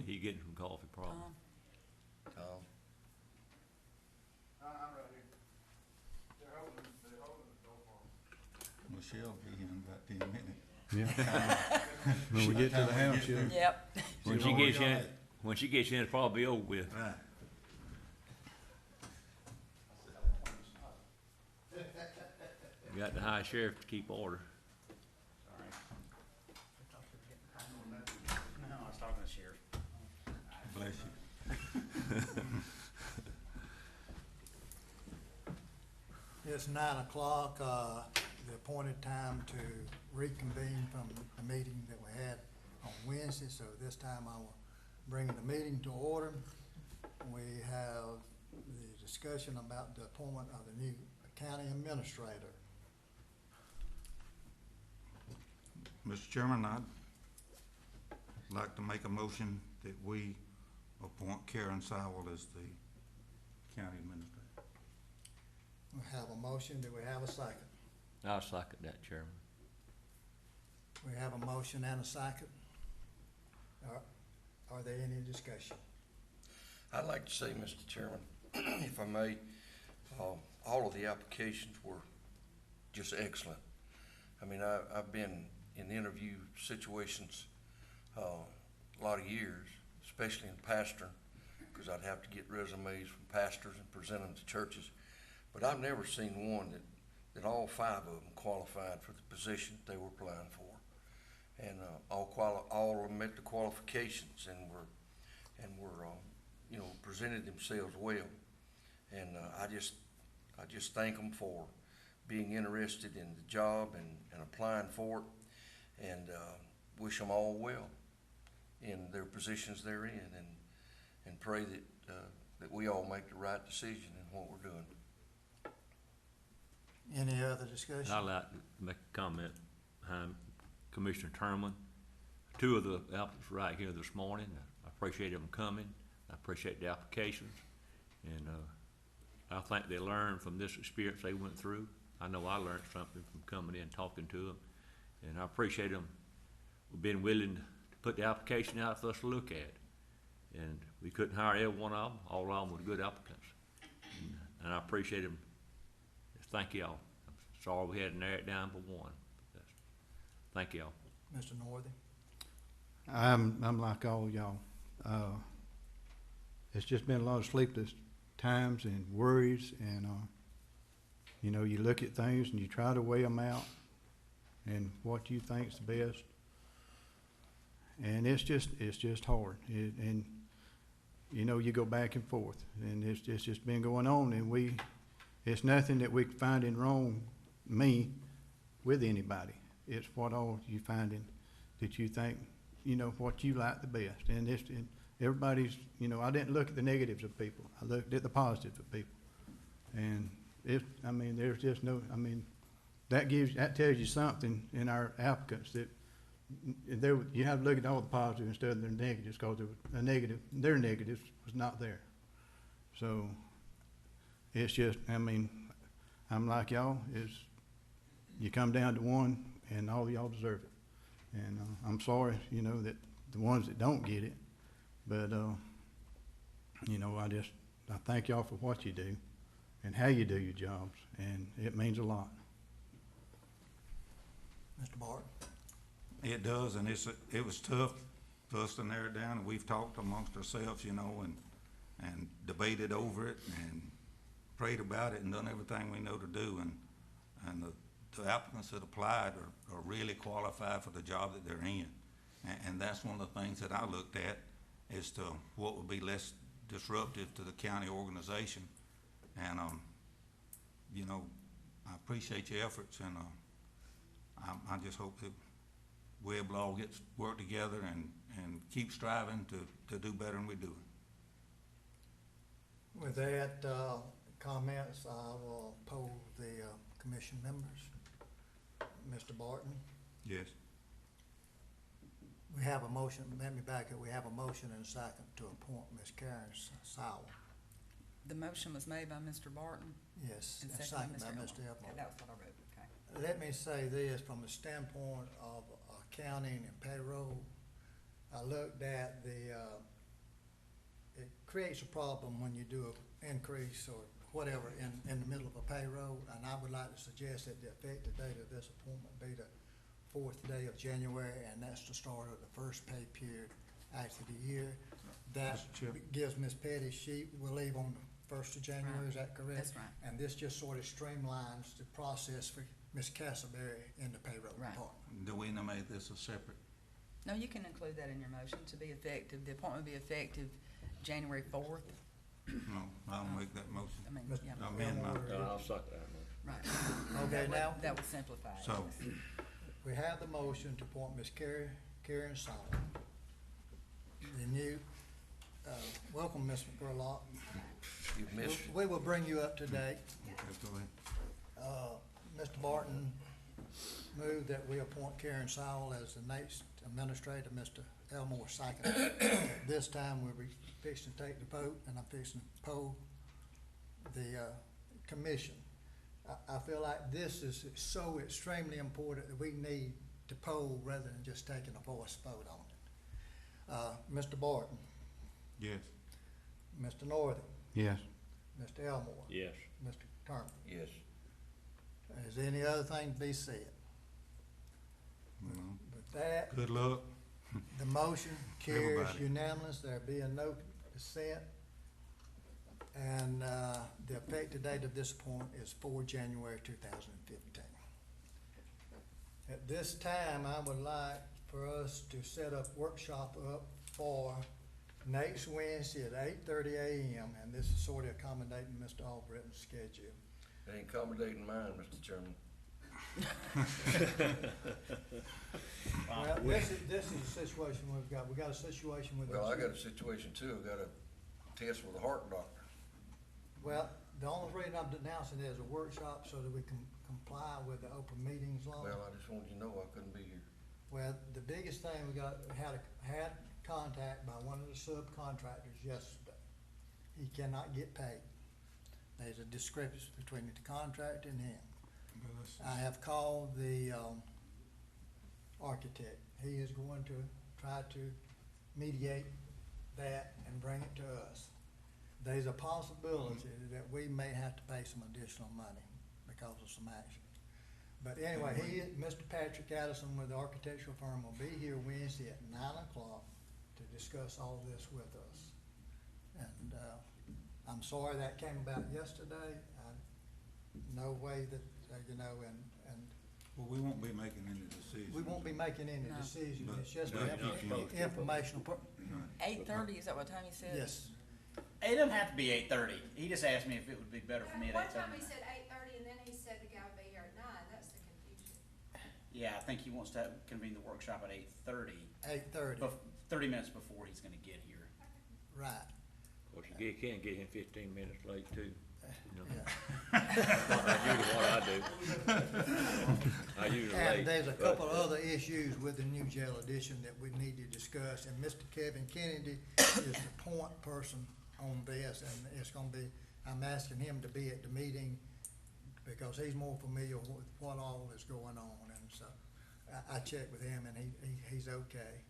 He getting some coffee probably. Tom. I'm right here. They're holding the door for me. Michelle will be here in about 10 minutes. Yeah. When we get to the house, yeah. Yep. When she gets in, it's probably over with. Right. We got the high sheriff to keep order. No, I was talking to Sheriff. Bless you. It's 9 o'clock, the appointed time to reconvene from the meeting that we had on Wednesday, so this time I will bring the meeting to order. We have the discussion about the appointment of the new county administrator. Mr. Chairman, I'd like to make a motion that we appoint Karen Sowell as the county administrator. We have a motion, do we have a second? I'll second that, Chairman. We have a motion and a second. Are there any discussion? I'd like to say, Mr. Chairman, if I may, all of the applications were just excellent. I mean, I've been in interview situations a lot of years, especially in pastoring, because I'd have to get resumes from pastors and present them to churches. But I've never seen one that all 5 of them qualified for the position they were applying for. And all of them met the qualifications and were presented themselves well. And I just thank them for being interested in the job and applying for it, and wish them all well in their positions they're in, and pray that we all make the right decision in what we're doing. Any other discussion? I'd like to make a comment behind Commissioner Terman. 2 of the applicants right here this morning. I appreciate them coming. I appreciate the applications. And I think they learned from this experience they went through. I know I learned something from coming in and talking to them. And I appreciate them being willing to put the application out for us to look at. And we couldn't hire every one of them. All of them were good applicants. And I appreciate them. Thank y'all. I'm sorry we had to narrow it down to 1. Thank y'all. Mr. Northey? I'm like all y'all. It's just been a lot of sleepless times and worries, and you look at things and you try to weigh them out and what you think's the best, and it's just hard. And you go back and forth, and it's just been going on, and it's nothing that we finding wrong me with anybody. It's what all you finding that you think, what you like the best. And everybody's, I didn't look at the negatives of people. I looked at the positives of people. And there's just no, that tells you something in our applicants, that you have to look at all the positives instead of their negatives, because their negatives was not there. So it's just, I'm like y'all, you come down to 1 and all of y'all deserve it. And I'm sorry, that the ones that don't get it, but I thank y'all for what you do and how you do your jobs, and it means a lot. Mr. Barton? It does, and it was tough for us to narrow it down, and we've talked amongst ourselves, and debated over it and prayed about it and done everything we know to do, and the applicants that applied are really qualified for the job that they're in. And that's one of the things that I looked at as to what would be less disruptive to the county organization. And, I appreciate your efforts, and I just hope that we'll all get work together and keep striving to do better than we do. With that comments, I will poll the commission members. Mr. Barton? Yes. We have a motion, let me back up, we have a motion and a second to appoint Ms. Karen Sowell. The motion was made by Mr. Barton Yes, and and seconded second by by Mr. Mr. Elmore. Elmore. That was what I wrote, okay. Let me say this, from the standpoint of accounting and payroll, I looked at it creates a problem when you do an increase or whatever in the middle of a payroll, and I would like to suggest that the effective date of this appointment be the 4th day of January, and that's the start of the first pay period after the year. That Mr. Chairman. gives Ms. Petty, she will leave on the 1st of January, is that correct? That's right. And this just sort of streamlines the process for Ms. Castleberry in the payroll Right. department. Do we make this a separate? No, you can include that in your motion to be effective, the appointment will be effective January 4th. No, I'll make that motion. I mean, Mr. yeah, I mean, my- Elmore, I'll suck that one. right. Okay, That would- now- That would simplify it. So, We have the motion to appoint Ms. Karen Solomon. The new, welcome, Ms. McGurlock. You've missed, We will bring you up to date. okay, go ahead. Mr. Barton moved that we appoint Karen Sowell as the next administrator, Mr. Elmore second. At this time, we're fixing to take the vote, and I'm fixing to poll the commission. I feel like this is so extremely important that we need to poll rather than just taking a voice vote on it. Mr. Barton, Yes. Mr. Northern, Yes. Mr. Elmore, Yes. Mr. Turner. yes. Is there any other thing to be said? No. With that, Good luck. the motion carries Everybody. unanimous, there being no dissent. And, the effective date of this appointment is 4 January 2015. At this time, I would like for us to set a workshop up for next Wednesday at 8:30 a.m. And this is sort of accommodating Mr. Albritton's schedule. It ain't accommodating mine, Mr. Chairman. Well, this is the situation we've got. We got a situation with. Well, I got a situation too. I got a test with a heart doctor. Well, the only reason I'm denouncing it as a workshop so that we can comply with the open meetings law. Well, I just wanted you to know I couldn't be here. Well, the biggest thing we had contact by one of the subcontractors yesterday. He cannot get paid. There's a discrepancy between the contractor and him. I have called the, architect. He is going to try to mediate that and bring it to us. There's a possibility that we may have to pay some additional money because of some action. But anyway, Mr. Patrick Addison with the architectural firm will be here Wednesday at 9 o'clock to discuss all this with us. And, I'm sorry that came about yesterday. No way that, and Well, we won't be making any decisions. we won't be making any No. decisions. But- It's just but an if you- informational, 8:30, is that what time you said? yes. It doesn't have to be 8:30. He just asked me if it would be better for me at One 8:30. time he said 8:30, and then he said the guy would be here at 9, that's the confusion. Yeah, I think he wants to convene the workshop at 8:30, 8:30, 30 minutes before he's gonna get here. right. Of course, you can't get him 15 minutes late too. You know, Yeah. that's usually what I do. I usually late. And there's a but- couple of other issues with the new jail addition that we need to discuss, and Mr. Kevin Kennedy is the point person on this, and it's gonna be, I'm asking him to be at the meeting because he's more familiar with what all is going on, and so I checked with him, and he's okay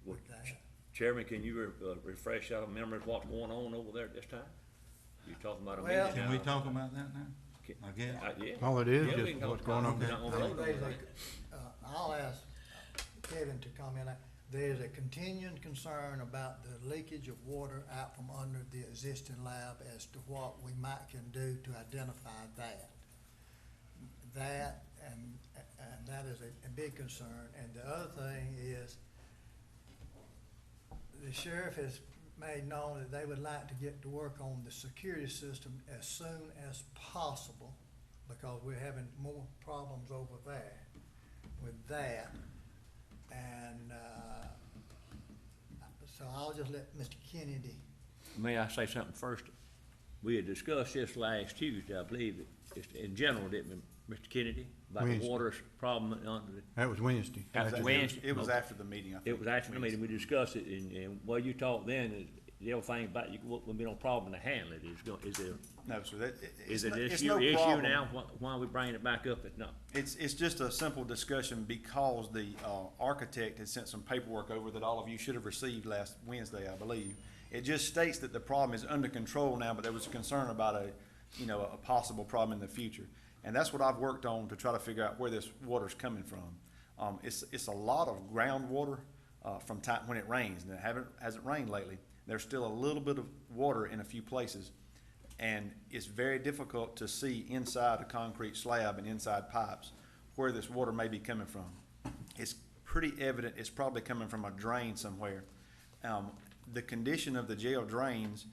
with that. Chairman, can you refresh our memories what's going on over there at this time? You talking about a Well- meeting? Can we talk about that now? Can- I guess. Yeah. All it is, Yeah, we just can go what's going on. We're not gonna vote on There's that. I'll ask Kevin to comment. There's a continuing concern about the leakage of water out from under the existing lab as to what we might can do to identify that. That, and that is a big concern. And the other thing is, the sheriff has made known that they would like to get to work on the security system as soon as possible because we're having more problems over there with that. And, so I'll just let Mr. Kennedy. May I say something first? We had discussed this last Tuesday, I believe, just in general, didn't we, Mr. Kennedy? About the Wednesday. water problem under the, That was Wednesday. That was Wednesday. It was Okay. after the meeting, I think. it was after the meeting, we discussed it, and what you talked then, the other thing about, you won't be no problem to handle it, is there, No, sir, that, is it's it no, an it's issue, no issue problem. now? Why are we bringing it back up? No. It's just a simple discussion because the architect had sent some paperwork over that all of you should have received last Wednesday, I believe. It just states that the problem is under control now, but there was a concern about a possible problem in the future. And that's what I've worked on to try to figure out where this water's coming from. It's a lot of groundwater from time when it rains, and it hasn't rained lately. There's still a little bit of water in a few places, and it's very difficult to see inside a concrete slab and inside pipes where this water may be coming from. It's pretty evident it's probably coming from a drain somewhere. The condition of the jail drains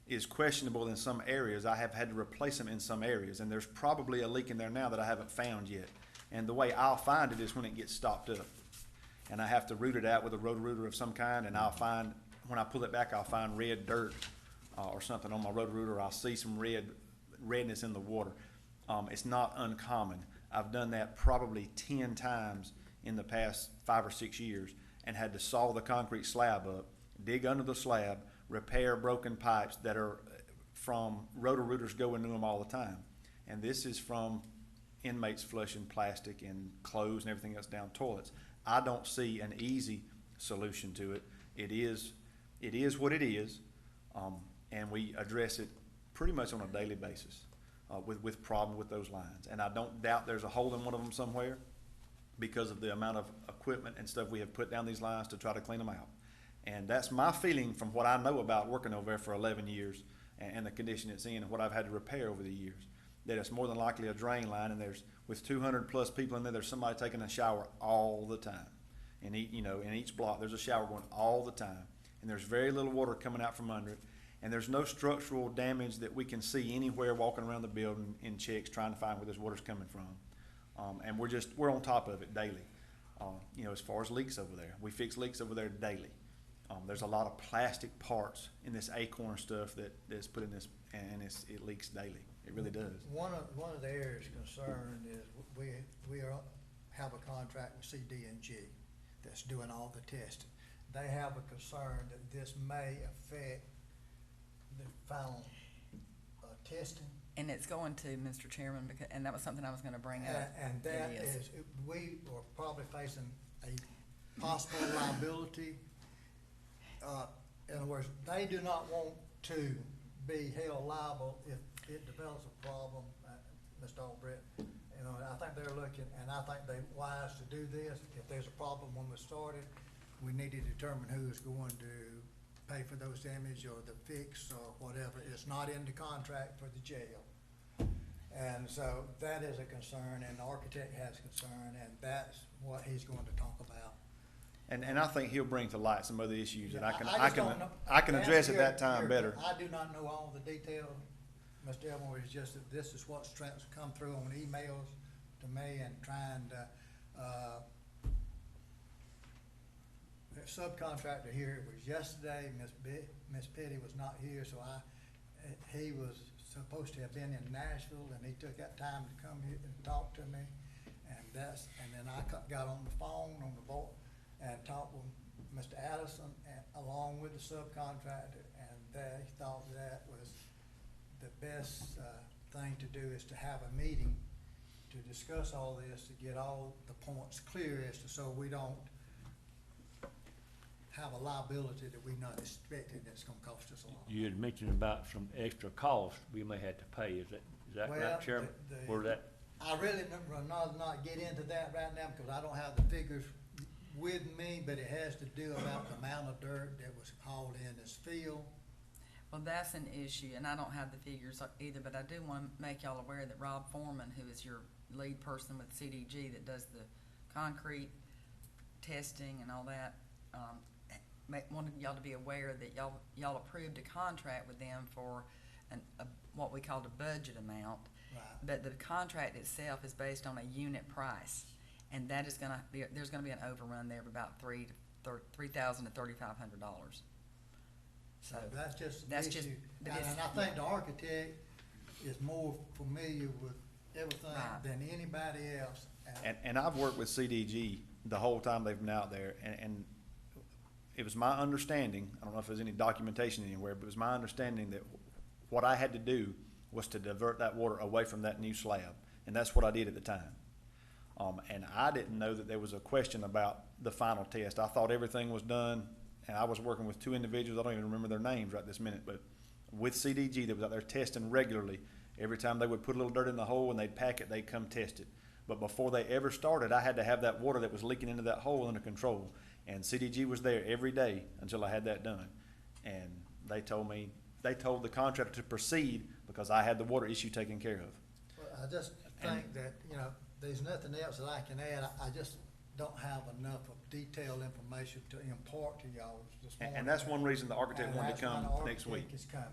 is questionable in some areas. I have had to replace them in some areas, and there's probably a leak in there now that I haven't found yet. And the way I'll find it is when it gets stopped up. And I have to root it out with a roto-rooter of some kind, and I'll find, when I pull it back, I'll find red dirt or something on my roto-rooter. I'll see some redness in the water. It's not uncommon. I've done that probably 10 times in the past 5 or 6 years and had to saw the concrete slab up, dig under the slab, repair broken pipes that are from roto-rooters going into them all the time. And this is from inmates flushing plastic and clothes and everything else down toilets. I don't see an easy solution to it. It is what it is, and we address it pretty much on a daily basis with problems with those lines. And I don't doubt there's a hole in one of them somewhere because of the amount of equipment and stuff we have put down these lines to try to clean them out. And that's my feeling from what I know about working over there for 11 years and the condition it's in and what I've had to repair over the years. That it's more than likely a drain line, and with 200 plus people in there's somebody taking a shower all the time. In each block, there's a shower going all the time. And there's very little water coming out from under it. And there's no structural damage that we can see anywhere walking around the building in checks trying to find where this water's coming from. And we're on top of it daily. As far as leaks over there, we fix leaks over there daily. There's a lot of plastic parts in this acorn stuff that's put in this, and it leaks daily. It really does. One of the areas concerned is we have a contract with CD&G that's doing all the testing. They have a concern that this may affect the final testing. And it's going to, Mr. Chairman, and that was something I was gonna bring up. And that It is, we are probably facing a possible liability. In other words, they do not want to be held liable if it develops a problem, Mr. Albrecht. I think they're looking, and I think they're wise to do this. If there's a problem when we started, we need to determine who is going to pay for those damage or the fix or whatever. It's not in the contract for the jail. And so that is a concern, and the architect has concern, and that's what he's going to talk about. And I think he'll bring to light some other issues that I just don't know. can address at that time better. I do not know all the details, Mr. Elmore. It's just that this is what's come through on emails to me, and trying to, the subcontractor here, it was yesterday, Miss Petty was not here, so he was supposed to have been in Nashville, and he took that time to come here and talk to me, and then I got on the phone on the board and talked with Mr. Addison along with the subcontractor, and they thought that was the best thing to do is to have a meeting to discuss all this, to get all the points clear as to, so we don't have a liability that we're not expecting that's gonna cost us a lot. You had mentioned about some extra cost we may have to pay. Is that Well, right, Chairman? Or that? I really would not get into that right now because I don't have the figures with me, but it has to do about the amount of dirt that was hauled in this field. Well, that's an issue, and I don't have the figures either, but I do want to make y'all aware that Rob Foreman, who is your lead person with CDG that does the concrete testing and all that, wanted y'all to be aware that y'all approved a contract with them for what we called a budget amount. Right. But the contract itself is based on a unit price, and that is there's gonna be an overrun there of about $3,000 to $3,500. So that's just an that's issue. just- but And it's- I think the architect is more familiar with everything Right. than anybody else. And I've worked with CDG the whole time they've been out there, and it was my understanding, I don't know if there's any documentation anywhere, but it was my understanding that what I had to do was to divert that water away from that new slab, and that's what I did at the time. And I didn't know that there was a question about the final test. I thought everything was done, and I was working with two individuals, I don't even remember their names right this minute, but with CDG that was out there testing regularly. Every time they would put a little dirt in the hole and they'd pack it, they'd come test it. But before they ever started, I had to have that water that was leaking into that hole under control. And CDG was there every day until I had that done. And they told the contractor to proceed because I had the water issue taken care of. Well, I just think that, you know, there's nothing else that I can add. I just don't have enough of detailed information to impart to y'all this morning. And that's one reason the architect And wanted that's to come why the next week. architect is coming.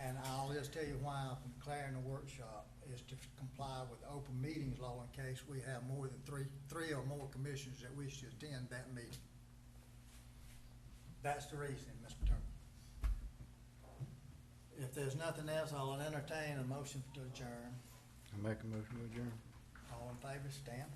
And I'll just tell you why I'm declaring the workshop is to comply with open meetings law in case we have more than three or more commissioners that wish to attend that meeting. That's the reason, Mr. Turner. If there's nothing else, I'll entertain a motion to adjourn. I make a motion to adjourn. All in favor, stand.